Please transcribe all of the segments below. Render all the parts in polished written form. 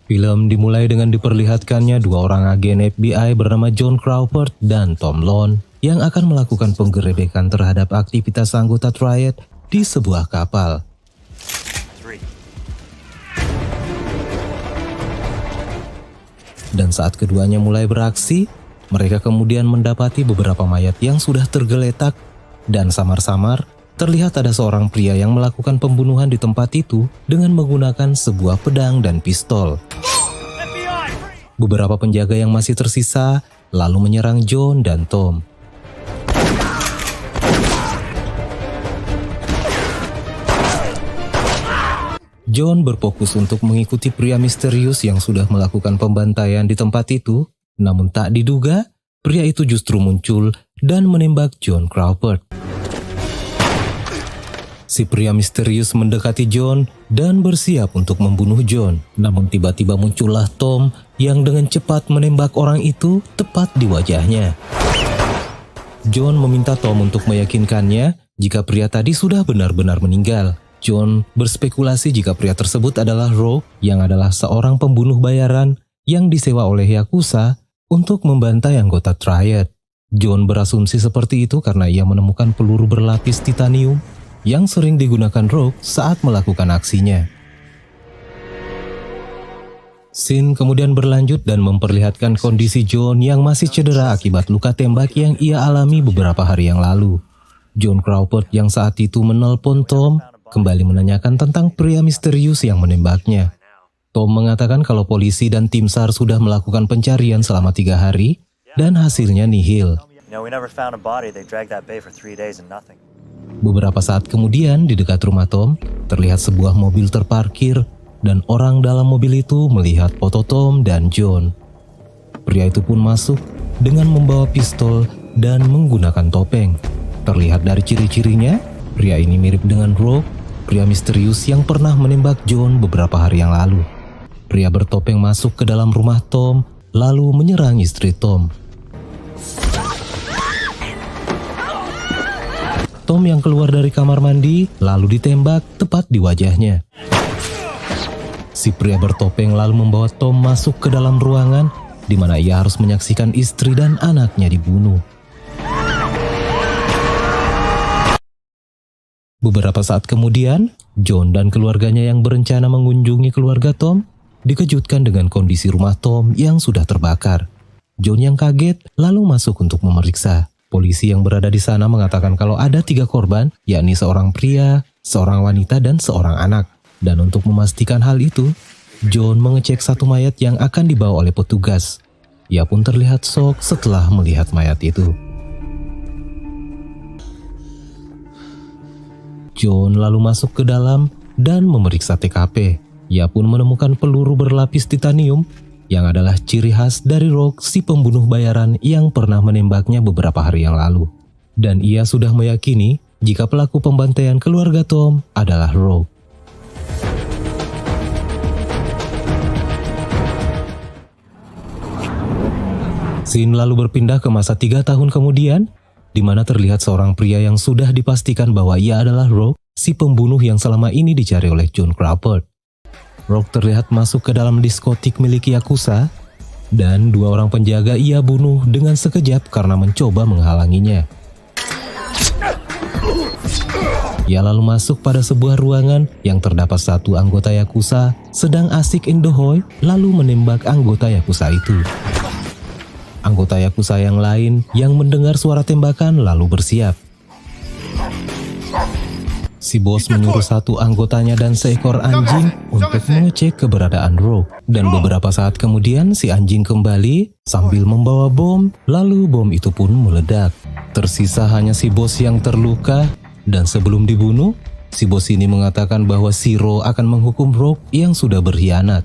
Film dimulai dengan diperlihatkannya dua orang agen FBI bernama John Crawford dan Tom Lone yang akan melakukan penggerebekan terhadap aktivitas anggota Triad di sebuah kapal. Dan saat keduanya mulai beraksi, mereka kemudian mendapati beberapa mayat yang sudah tergeletak dan samar-samar terlihat ada seorang pria yang melakukan pembunuhan di tempat itu dengan menggunakan sebuah pedang dan pistol. Beberapa penjaga yang masih tersisa lalu menyerang John dan Tom. John berfokus untuk mengikuti pria misterius yang sudah melakukan pembantaian di tempat itu, namun tak diduga pria itu justru muncul dan menembak John Crawford. Si pria misterius mendekati John dan bersiap untuk membunuh John. Namun tiba-tiba muncullah Tom yang dengan cepat menembak orang itu tepat di wajahnya. John meminta Tom untuk meyakinkannya jika pria tadi sudah benar-benar meninggal. John berspekulasi jika pria tersebut adalah Rogue yang adalah seorang pembunuh bayaran yang disewa oleh Yakuza untuk membantai anggota Triad. John berasumsi seperti itu karena ia menemukan peluru berlapis titanium yang sering digunakan Rogue saat melakukan aksinya. Scene kemudian berlanjut dan memperlihatkan kondisi John yang masih cedera akibat luka tembak yang ia alami beberapa hari yang lalu. John Crawford yang saat itu menelpon Tom kembali menanyakan tentang pria misterius yang menembaknya. Tom mengatakan kalau polisi dan tim SAR sudah melakukan pencarian selama 3 hari dan hasilnya nihil. Beberapa saat kemudian di dekat rumah Tom, terlihat sebuah mobil terparkir dan orang dalam mobil itu melihat foto Tom dan John. Pria itu pun masuk dengan membawa pistol dan menggunakan topeng. Terlihat dari ciri-cirinya, pria ini mirip dengan Rogue, pria misterius yang pernah menembak John beberapa hari yang lalu. Pria bertopeng masuk ke dalam rumah Tom, lalu menyerang istri Tom. Tom yang keluar dari kamar mandi lalu ditembak tepat di wajahnya. Si pria bertopeng lalu membawa Tom masuk ke dalam ruangan di mana ia harus menyaksikan istri dan anaknya dibunuh. Beberapa saat kemudian, John dan keluarganya yang berencana mengunjungi keluarga Tom dikejutkan dengan kondisi rumah Tom yang sudah terbakar. John yang kaget lalu masuk untuk memeriksa. Polisi yang berada di sana mengatakan kalau ada 3 korban, yakni seorang pria, seorang wanita, dan seorang anak. Dan untuk memastikan hal itu, John mengecek satu mayat yang akan dibawa oleh petugas. Ia pun terlihat shock setelah melihat mayat itu. John lalu masuk ke dalam dan memeriksa TKP. Ia pun menemukan peluru berlapis titanium yang adalah ciri khas dari Rogue, si pembunuh bayaran yang pernah menembaknya beberapa hari yang lalu. Dan ia sudah meyakini jika pelaku pembantaian keluarga Tom adalah Rogue. Scene lalu berpindah ke masa 3 tahun kemudian, di mana terlihat seorang pria yang sudah dipastikan bahwa ia adalah Rogue, si pembunuh yang selama ini dicari oleh John Crawford. Rogue terlihat masuk ke dalam diskotik milik Yakuza, dan 2 orang penjaga ia bunuh dengan sekejap karena mencoba menghalanginya. Ia lalu masuk pada sebuah ruangan yang terdapat 1 anggota Yakuza sedang asik indohoy lalu menembak anggota Yakuza itu. Anggota Yakuza yang lain yang mendengar suara tembakan lalu bersiap. Si bos menyuruh 1 anggotanya dan seekor anjing untuk mengecek keberadaan Rogue. Dan beberapa saat kemudian si anjing kembali sambil membawa bom, lalu bom itu pun meledak. Tersisa hanya si bos yang terluka, dan sebelum dibunuh, si bos ini mengatakan bahwa Zero akan menghukum Rogue yang sudah berkhianat.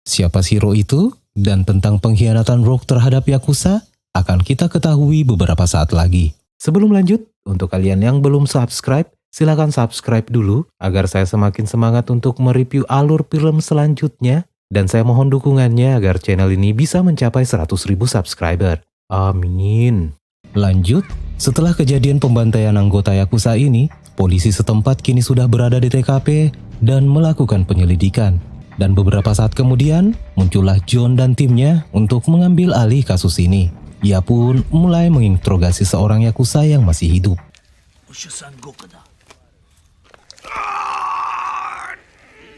Siapa Zero itu dan tentang pengkhianatan Rogue terhadap Yakuza akan kita ketahui beberapa saat lagi. Sebelum lanjut, untuk kalian yang belum subscribe, silakan subscribe dulu agar saya semakin semangat untuk mereview alur film selanjutnya, dan saya mohon dukungannya agar channel ini bisa mencapai 100.000 subscriber. Amin. Lanjut, setelah kejadian pembantaian anggota Yakuza ini, polisi setempat kini sudah berada di TKP dan melakukan penyelidikan. Dan beberapa saat kemudian, muncullah John dan timnya untuk mengambil alih kasus ini. Ia pun mulai menginterogasi seorang Yakuza yang masih hidup.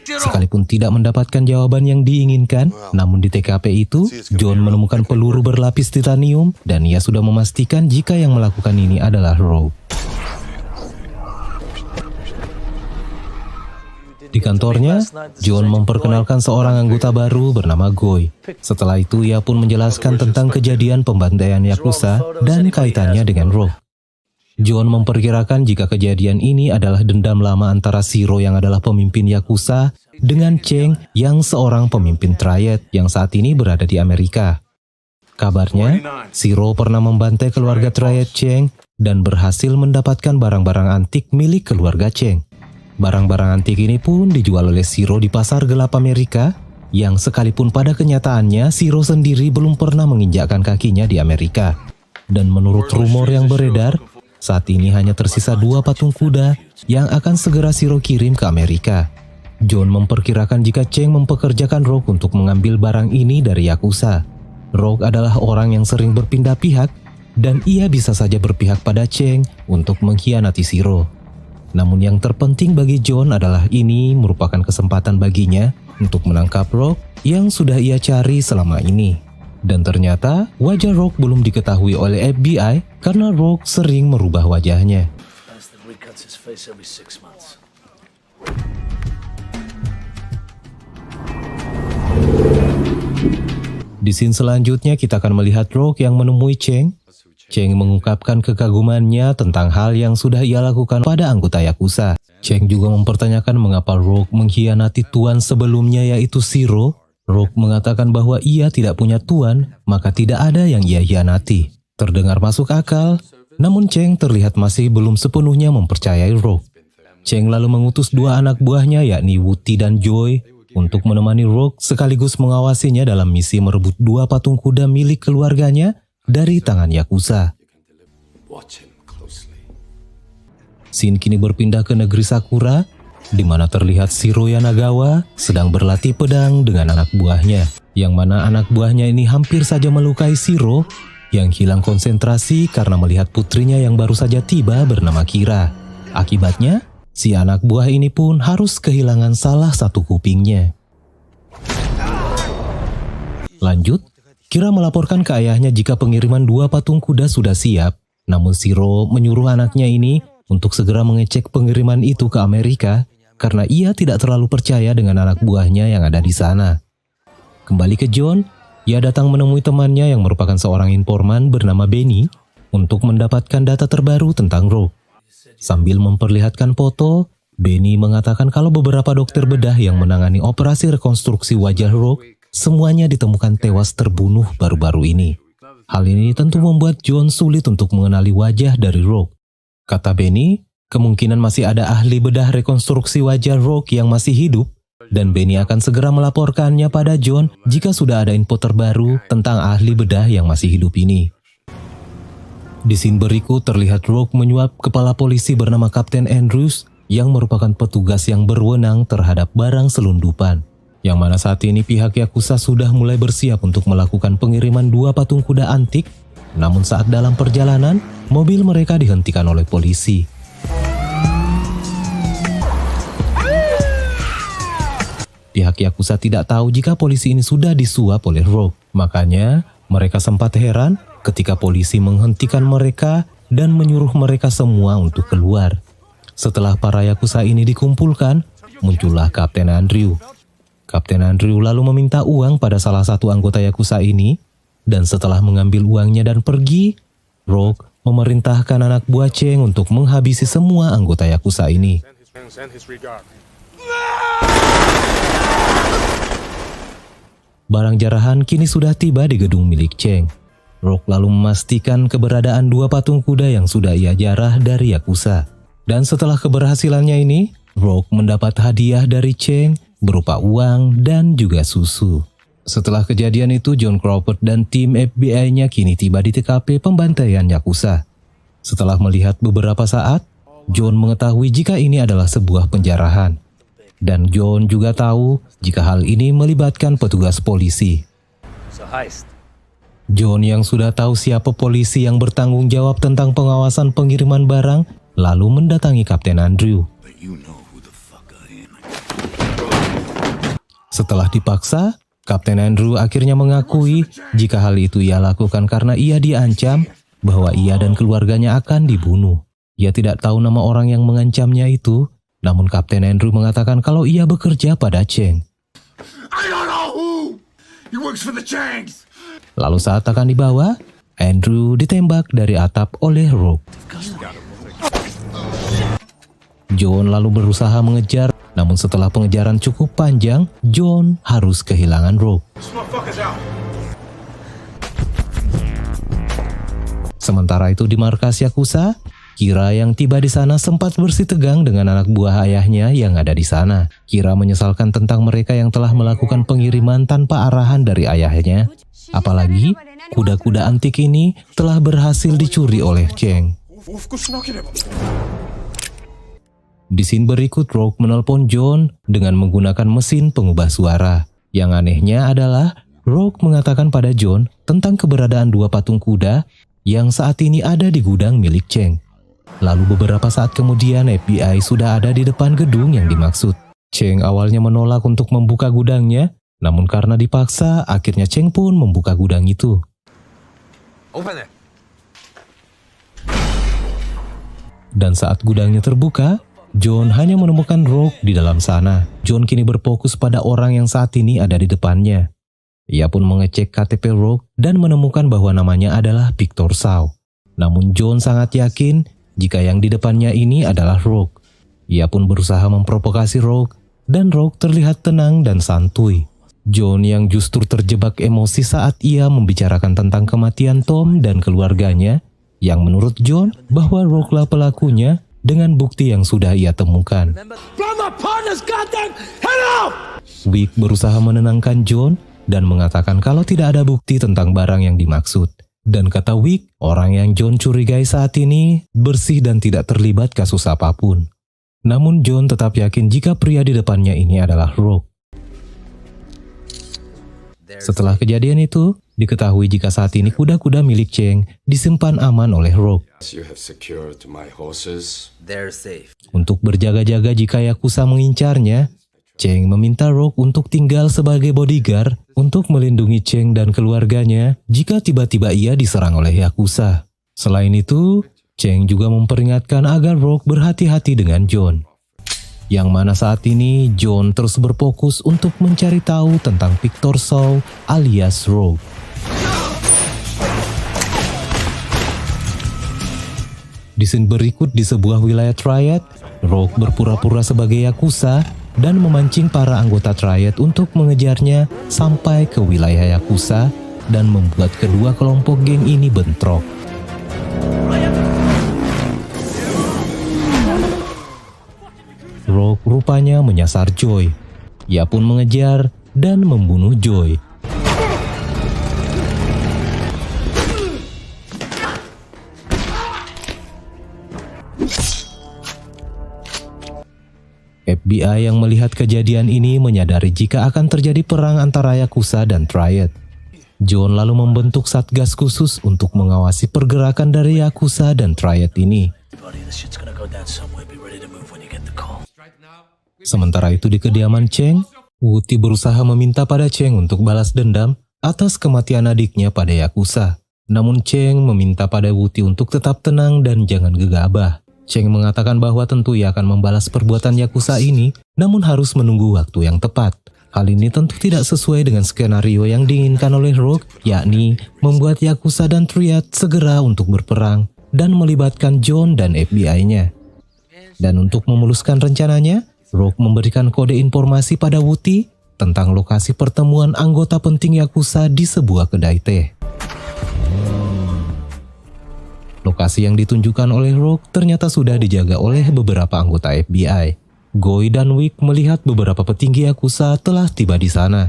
Sekalipun tidak mendapatkan jawaban yang diinginkan, namun di TKP itu, John menemukan peluru berlapis titanium dan ia sudah memastikan jika yang melakukan ini adalah Rogue. Di kantornya, John memperkenalkan seorang anggota baru bernama Goy. Setelah itu, ia pun menjelaskan tentang kejadian pembantaian Yakuza dan kaitannya dengan Rogue. John memperkirakan jika kejadian ini adalah dendam lama antara Shiro yang adalah pemimpin Yakuza dengan Cheng yang seorang pemimpin Triad yang saat ini berada di Amerika. Kabarnya, Shiro pernah membantai keluarga Triad Cheng dan berhasil mendapatkan barang-barang antik milik keluarga Cheng. Barang-barang antik ini pun dijual oleh Shiro di pasar gelap Amerika, yang sekalipun pada kenyataannya Shiro sendiri belum pernah menginjakkan kakinya di Amerika. Dan menurut rumor yang beredar, saat ini hanya tersisa 2 patung kuda yang akan segera Shiro kirim ke Amerika. John memperkirakan jika Cheng mempekerjakan Rogue untuk mengambil barang ini dari Yakuza. Rogue adalah orang yang sering berpindah pihak dan ia bisa saja berpihak pada Cheng untuk mengkhianati Shiro. Namun yang terpenting bagi John adalah ini merupakan kesempatan baginya untuk menangkap Rogue yang sudah ia cari selama ini. Dan ternyata wajah Rogue belum diketahui oleh FBI karena Rogue sering merubah wajahnya. Di scene selanjutnya kita akan melihat Rogue yang menemui Cheng. Cheng mengungkapkan kekagumannya tentang hal yang sudah ia lakukan pada anggota Yakuza. Cheng juga mempertanyakan mengapa Rogue mengkhianati tuan sebelumnya yaitu Shiro. Rogue mengatakan bahwa ia tidak punya tuan, maka tidak ada yang ia hianati. Terdengar masuk akal, namun Cheng terlihat masih belum sepenuhnya mempercayai Rogue. Cheng lalu mengutus 2 anak buahnya yakni Wuti dan Joy untuk menemani Rogue sekaligus mengawasinya dalam misi merebut 2 patung kuda milik keluarganya dari tangan Yakuza. Scene kini berpindah ke negeri Sakura, di mana terlihat Shiro Yanagawa sedang berlatih pedang dengan anak buahnya, yang mana anak buahnya ini hampir saja melukai Shiro yang hilang konsentrasi karena melihat putrinya yang baru saja tiba bernama Kira. Akibatnya, si anak buah ini pun harus kehilangan salah satu kupingnya. Lanjut, Kira melaporkan ke ayahnya jika pengiriman 2 patung kuda sudah siap, namun Shiro menyuruh anaknya ini untuk segera mengecek pengiriman itu ke Amerika karena ia tidak terlalu percaya dengan anak buahnya yang ada di sana. Kembali ke John, ia datang menemui temannya yang merupakan seorang informan bernama Benny untuk mendapatkan data terbaru tentang Rogue. Sambil memperlihatkan foto, Benny mengatakan kalau beberapa dokter bedah yang menangani operasi rekonstruksi wajah Rogue semuanya ditemukan tewas terbunuh baru-baru ini. Hal ini tentu membuat John sulit untuk mengenali wajah dari Rogue. Kata Benny, kemungkinan masih ada ahli bedah rekonstruksi wajah Rogue yang masih hidup, dan Benny akan segera melaporkannya pada John jika sudah ada info terbaru tentang ahli bedah yang masih hidup ini. Di scene berikut terlihat Rogue menyuap kepala polisi bernama Kapten Andrews yang merupakan petugas yang berwenang terhadap barang selundupan. Yang mana saat ini pihak Yakuza sudah mulai bersiap untuk melakukan pengiriman 2 patung kuda antik, namun saat dalam perjalanan, mobil mereka dihentikan oleh polisi. Pihak Yakuza tidak tahu jika polisi ini sudah disuap oleh Rogue. Makanya, mereka sempat heran ketika polisi menghentikan mereka dan menyuruh mereka semua untuk keluar. Setelah para Yakuza ini dikumpulkan, muncullah Kapten Andrew. Kapten Andrew lalu meminta uang pada salah satu anggota Yakuza ini, dan setelah mengambil uangnya dan pergi, Rogue memerintahkan anak buah Cheng untuk menghabisi semua anggota Yakuza ini. Barang jarahan kini sudah tiba di gedung milik Cheng. Rogue lalu memastikan keberadaan 2 patung kuda yang sudah ia jarah dari Yakuza. Dan setelah keberhasilannya ini, Rogue mendapat hadiah dari Cheng berupa uang dan juga susu. Setelah kejadian itu, John Crawford dan tim FBI-nya kini tiba di TKP pembantaian Yakuza. Setelah melihat beberapa saat, John mengetahui jika ini adalah sebuah penjarahan. Dan John juga tahu jika hal ini melibatkan petugas polisi. John yang sudah tahu siapa polisi yang bertanggung jawab tentang pengawasan pengiriman barang, lalu mendatangi Kapten Andrew. Setelah dipaksa, Kapten Andrew akhirnya mengakui jika hal itu ia lakukan karena ia diancam bahwa ia dan keluarganya akan dibunuh. Ia tidak tahu nama orang yang mengancamnya itu, namun Kapten Andrew mengatakan kalau ia bekerja pada Cheng. Lalu saat akan dibawa, Andrew ditembak dari atap oleh Rogue. John lalu berusaha mengejar, namun setelah pengejaran cukup panjang, John harus kehilangan Rogue. Sementara itu di markas Yakuza, Kira yang tiba di sana sempat bersitegang dengan anak buah ayahnya yang ada di sana. Kira menyesalkan tentang mereka yang telah melakukan pengiriman tanpa arahan dari ayahnya. Apalagi, kuda-kuda antik ini telah berhasil dicuri oleh Cheng. Di scene berikut, Rogue menelpon John dengan menggunakan mesin pengubah suara. Yang anehnya adalah, Rogue mengatakan pada John tentang keberadaan dua patung kuda yang saat ini ada di gudang milik Cheng. Lalu beberapa saat kemudian FBI sudah ada di depan gedung yang dimaksud. Cheng awalnya menolak untuk membuka gudangnya, namun karena dipaksa, akhirnya Cheng pun membuka gudang itu. Dan saat gudangnya terbuka, John hanya menemukan Rogue di dalam sana. John kini berfokus pada orang yang saat ini ada di depannya. Ia pun mengecek KTP Rogue dan menemukan bahwa namanya adalah Victor Shaw. Namun John sangat yakin jika yang di depannya ini adalah Rogue. Ia pun berusaha memprovokasi Rogue dan Rogue terlihat tenang dan santuy. John yang justru terjebak emosi saat ia membicarakan tentang kematian Tom dan keluarganya, yang menurut John bahwa Rogue lah pelakunya dengan bukti yang sudah ia temukan. Wick berusaha menenangkan John dan mengatakan kalau tidak ada bukti tentang barang yang dimaksud. Dan kata Wick, orang yang John curigai saat ini bersih dan tidak terlibat kasus apapun. Namun John tetap yakin jika pria di depannya ini adalah Rogue. Setelah kejadian itu, diketahui jika saat ini kuda-kuda milik Cheng disimpan aman oleh Rogue. Untuk berjaga-jaga jika Yakuza mengincarnya, Cheng meminta Rogue untuk tinggal sebagai bodyguard untuk melindungi Cheng dan keluarganya jika tiba-tiba ia diserang oleh Yakuza. Selain itu, Cheng juga memperingatkan agar Rogue berhati-hati dengan John. Yang mana saat ini John terus berfokus untuk mencari tahu tentang Victor Shaw alias Rogue. Di scene berikut di sebuah wilayah Triad, Rogue berpura-pura sebagai Yakuza dan memancing para anggota Triad untuk mengejarnya sampai ke wilayah Yakuza dan membuat kedua kelompok geng ini bentrok. Rogue rupanya menyasar Joy. Ia pun mengejar dan membunuh Joy. FBI yang melihat kejadian ini menyadari jika akan terjadi perang antara Yakuza dan Triad. John lalu membentuk satgas khusus untuk mengawasi pergerakan dari Yakuza dan Triad ini. Sementara itu di kediaman Cheng, Wuti berusaha meminta pada Cheng untuk balas dendam atas kematian adiknya pada Yakuza. Namun Cheng meminta pada Wuti untuk tetap tenang dan jangan gegabah. Cheng mengatakan bahwa tentu ia akan membalas perbuatan Yakuza ini, namun harus menunggu waktu yang tepat. Hal ini tentu tidak sesuai dengan skenario yang diinginkan oleh Rogue, yakni membuat Yakuza dan Triad segera untuk berperang dan melibatkan John dan FBI-nya. Dan untuk memuluskan rencananya, Rogue memberikan kode informasi pada Wuti tentang lokasi pertemuan anggota penting Yakuza di sebuah kedai teh. Lokasi yang ditunjukkan oleh Rogue ternyata sudah dijaga oleh beberapa anggota FBI. Goy dan Wick melihat beberapa petinggi Yakuza telah tiba di sana.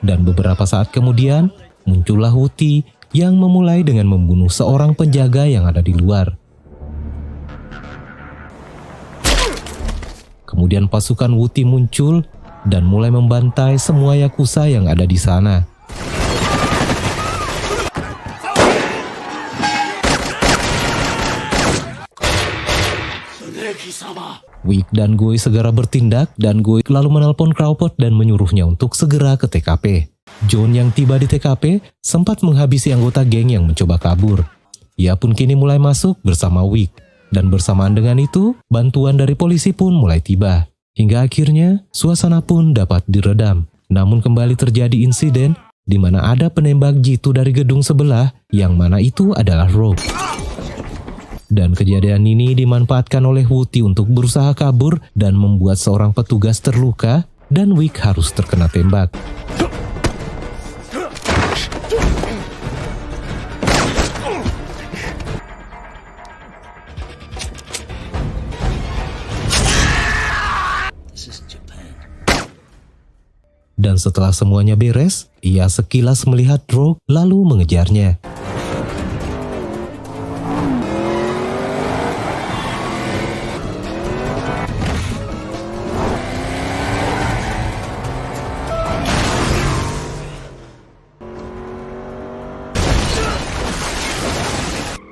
Dan beberapa saat kemudian, muncullah Wuti yang memulai dengan membunuh seorang penjaga yang ada di luar. Kemudian pasukan Wuti muncul dan mulai membantai semua Yakuza yang ada di sana. Wick dan Goi segera bertindak dan Goi lalu menelpon Crawford dan menyuruhnya untuk segera ke TKP. John yang tiba di TKP sempat menghabisi anggota geng yang mencoba kabur. Ia pun kini mulai masuk bersama Wick. Dan bersamaan dengan itu, bantuan dari polisi pun mulai tiba. Hingga akhirnya, suasana pun dapat diredam. Namun kembali terjadi insiden di mana ada penembak jitu dari gedung sebelah yang mana itu adalah Rogue. Dan kejadian ini dimanfaatkan oleh Wuti untuk berusaha kabur dan membuat seorang petugas terluka dan Wick harus terkena tembak. Dan setelah semuanya beres, ia sekilas melihat Rogue lalu mengejarnya.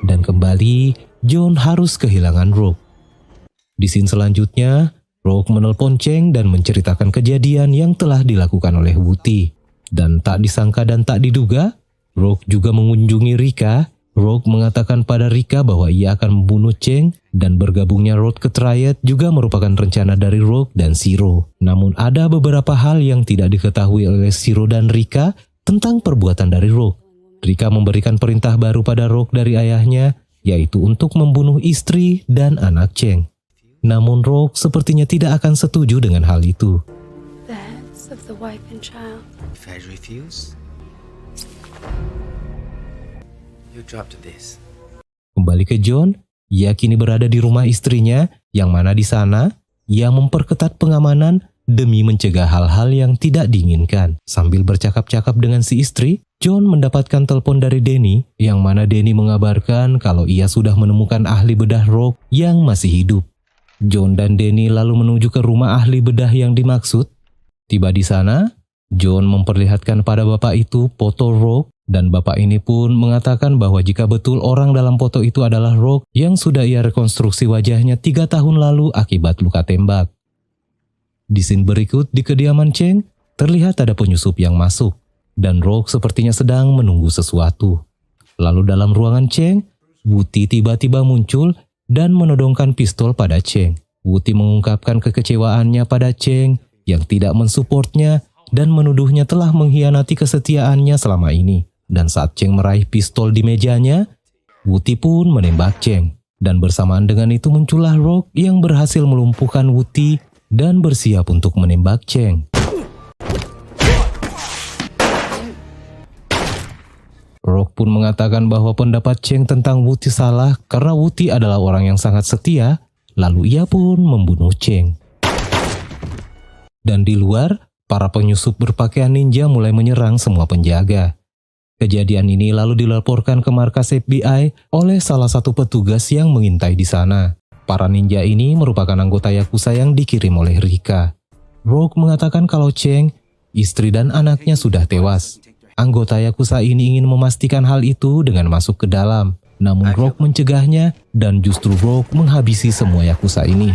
Dan kembali, John harus kehilangan Rogue. Di scene selanjutnya, Rogue menelpon Cheng dan menceritakan kejadian yang telah dilakukan oleh Wuti. Dan tak disangka dan tak diduga, Rogue juga mengunjungi Rika. Rogue mengatakan pada Rika bahwa ia akan membunuh Cheng dan bergabungnya Rogue ke Triad juga merupakan rencana dari Rogue dan Zero. Namun ada beberapa hal yang tidak diketahui oleh Zero dan Rika tentang perbuatan dari Rogue. Rika memberikan perintah baru pada Rogue dari ayahnya, yaitu untuk membunuh istri dan anak Cheng. Namun Rogue sepertinya tidak akan setuju dengan hal itu. The heads of the wife and child. If I refuse, you drop to this. Kembali ke John, ia kini berada di rumah istrinya, yang mana di sana ia memperketat pengamanan demi mencegah hal-hal yang tidak diinginkan. Sambil bercakap-cakap dengan si istri, John mendapatkan telepon dari Danny, yang mana Danny mengabarkan kalau ia sudah menemukan ahli bedah Rogue yang masih hidup. John dan Danny lalu menuju ke rumah ahli bedah yang dimaksud. Tiba di sana, John memperlihatkan pada bapak itu foto Rogue, dan bapak ini pun mengatakan bahwa jika betul orang dalam foto itu adalah Rogue yang sudah ia rekonstruksi wajahnya 3 tahun lalu akibat luka tembak. Di scene berikut di kediaman Cheng, terlihat ada penyusup yang masuk, dan Rogue sepertinya sedang menunggu sesuatu. Lalu dalam ruangan Cheng, Wuti tiba-tiba muncul dan menodongkan pistol pada Cheng. Wuti mengungkapkan kekecewaannya pada Cheng yang tidak mensupportnya dan menuduhnya telah mengkhianati kesetiaannya selama ini. Dan saat Cheng meraih pistol di mejanya, Wuti pun menembak Cheng. Dan bersamaan dengan itu muncullah Rogue yang berhasil melumpuhkan Wuti dan bersiap untuk menembak Cheng. Rogue pun mengatakan bahwa pendapat Cheng tentang Wuti salah karena Wuti adalah orang yang sangat setia, lalu ia pun membunuh Cheng. Dan di luar, para penyusup berpakaian ninja mulai menyerang semua penjaga. Kejadian ini lalu dilaporkan ke markas FBI oleh salah satu petugas yang mengintai di sana. Para ninja ini merupakan anggota Yakuza yang dikirim oleh Rika. Rogue mengatakan kalau Cheng, istri dan anaknya sudah tewas. Anggota Yakuza ini ingin memastikan hal itu dengan masuk ke dalam. Namun Rogue mencegahnya dan justru Rogue menghabisi semua Yakuza ini.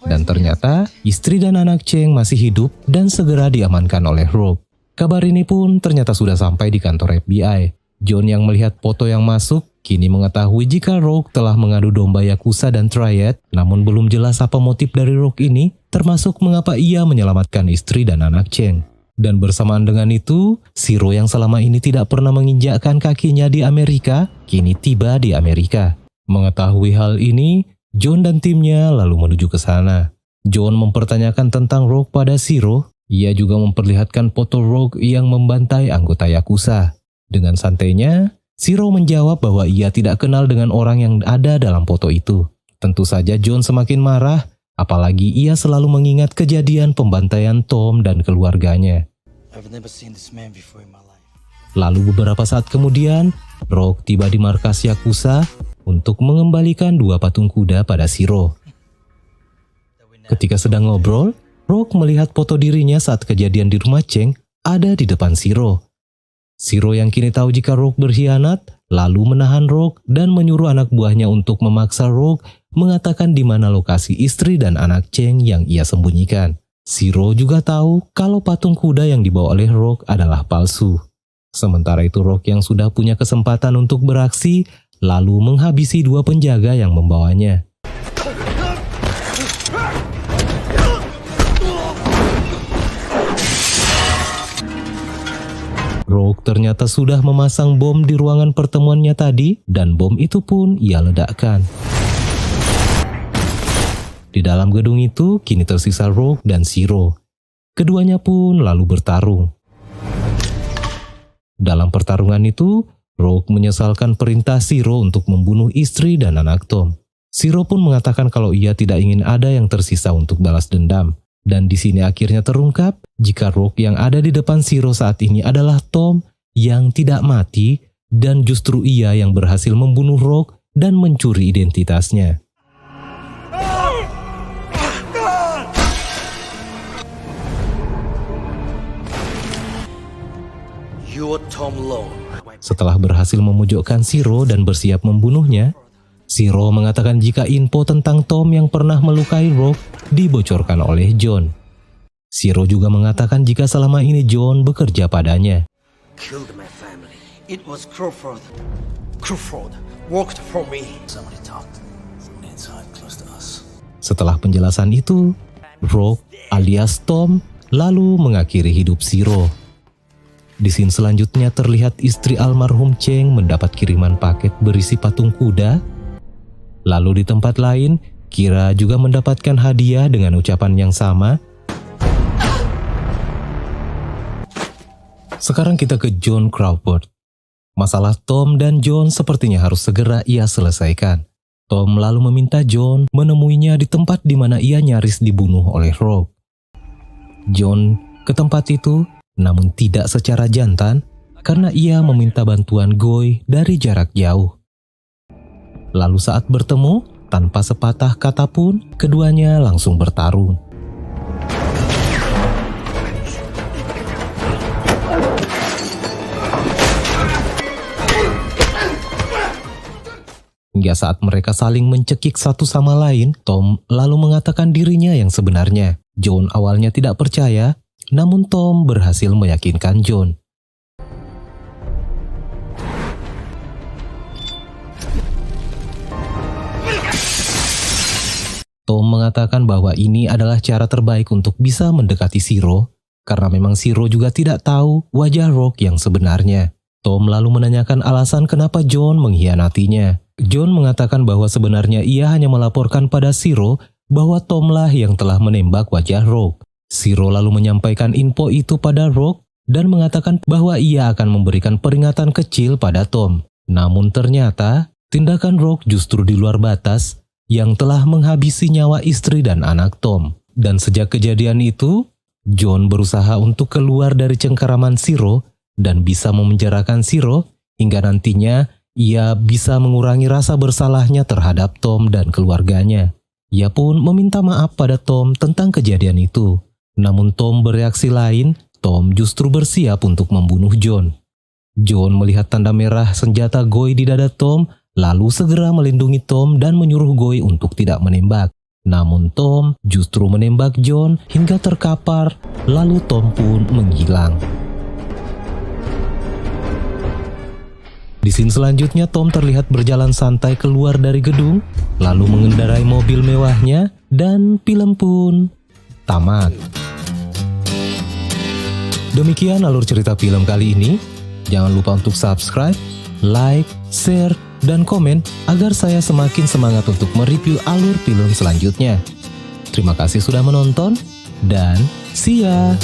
Dan ternyata istri dan anak Cheng masih hidup dan segera diamankan oleh Rogue. Kabar ini pun ternyata sudah sampai di kantor FBI. John yang melihat foto yang masuk kini mengetahui jika Rogue telah mengadu domba Yakuza dan Triad, namun belum jelas apa motif dari Rogue ini, termasuk mengapa ia menyelamatkan istri dan anak Cheng. Dan bersamaan dengan itu, Zero yang selama ini tidak pernah menginjakkan kakinya di Amerika, kini tiba di Amerika. Mengetahui hal ini, John dan timnya lalu menuju ke sana. John mempertanyakan tentang Rogue pada Zero. Ia juga memperlihatkan foto Rogue yang membantai anggota Yakuza. Dengan santainya, Zero menjawab bahwa ia tidak kenal dengan orang yang ada dalam foto itu. Tentu saja John semakin marah Apalagi ia selalu mengingat kejadian pembantaian Tom dan keluarganya. I've never seen this man before in my life. Lalu beberapa saat kemudian, Rock tiba di markas Yakuza untuk mengembalikan 2 patung kuda pada Shiro. Ketika sedang ngobrol, Rock melihat foto dirinya saat kejadian di rumah Cheng ada di depan Shiro. Shiro yang kini tahu jika Rock berkhianat, lalu menahan Rock dan menyuruh anak buahnya untuk memaksa Rock mengatakan di mana lokasi istri dan anak Cheng yang ia sembunyikan. Shiro juga tahu kalau patung kuda yang dibawa oleh Rock adalah palsu. Sementara itu Rock yang sudah punya kesempatan untuk beraksi, lalu menghabisi 2 penjaga yang membawanya. Rock ternyata sudah memasang bom di ruangan pertemuannya tadi, dan bom itu pun ia ledakkan. Di dalam gedung itu kini tersisa Rock dan Shiro. Keduanya pun lalu bertarung. Dalam pertarungan itu, Rock menyesalkan perintah Shiro untuk membunuh istri dan anak Tom. Shiro pun mengatakan kalau ia tidak ingin ada yang tersisa untuk balas dendam. Dan di sini akhirnya terungkap jika Rock yang ada di depan Shiro saat ini adalah Tom yang tidak mati dan justru ia yang berhasil membunuh Rock dan mencuri identitasnya. You're Tom Lone. Setelah berhasil memojokkan Shiro dan bersiap membunuhnya, Shiro mengatakan jika info tentang Tom yang pernah melukai Rock dibocorkan oleh John. Shiro juga mengatakan jika selama ini John bekerja padanya. Killed my family. It was Crawford. Crawford worked for me. Somebody talked from inside close to us. Setelah penjelasan itu, Rock alias Tom lalu mengakhiri hidup Shiro. Di scene selanjutnya terlihat istri almarhum Cheng mendapat kiriman paket berisi patung kuda. Lalu di tempat lain, Kira juga mendapatkan hadiah dengan ucapan yang sama. Sekarang kita ke John Crawford. Masalah Tom dan John sepertinya harus segera ia selesaikan. Tom lalu meminta John menemuinya di tempat di mana ia nyaris dibunuh oleh Rock. John ke tempat itu, namun tidak secara jantan, karena ia meminta bantuan Goy dari jarak jauh. Lalu saat bertemu, tanpa sepatah kata pun, keduanya langsung bertarung. Hingga saat mereka saling mencekik satu sama lain, Tom lalu mengatakan dirinya yang sebenarnya. John awalnya tidak percaya, namun Tom berhasil meyakinkan John. Tom mengatakan bahwa ini adalah cara terbaik untuk bisa mendekati Shiro, karena memang Shiro juga tidak tahu wajah Rock yang sebenarnya. Tom lalu menanyakan alasan kenapa John mengkhianatinya. John mengatakan bahwa sebenarnya ia hanya melaporkan pada Shiro bahwa Tomlah yang telah menembak wajah Rock. Shiro lalu menyampaikan info itu pada Rock dan mengatakan bahwa ia akan memberikan peringatan kecil pada Tom. Namun ternyata tindakan Rock justru di luar batas yang telah menghabisi nyawa istri dan anak Tom. Dan sejak kejadian itu, John berusaha untuk keluar dari cengkeraman Shiro dan bisa memenjarakan Shiro hingga nantinya ia bisa mengurangi rasa bersalahnya terhadap Tom dan keluarganya. Ia pun meminta maaf pada Tom tentang kejadian itu. Namun Tom bereaksi lain, Tom justru bersiap untuk membunuh John. John melihat tanda merah senjata Goy di dada Tom, lalu segera melindungi Tom dan menyuruh Goy untuk tidak menembak. Namun Tom justru menembak John hingga terkapar, lalu Tom pun menghilang. Di scene selanjutnya Tom terlihat berjalan santai keluar dari gedung, lalu mengendarai mobil mewahnya, dan film pun tamat. Demikian alur cerita film kali ini. Jangan lupa untuk subscribe, like, share, dan komen agar saya semakin semangat untuk mereview alur film selanjutnya. Terima kasih sudah menonton, dan see ya!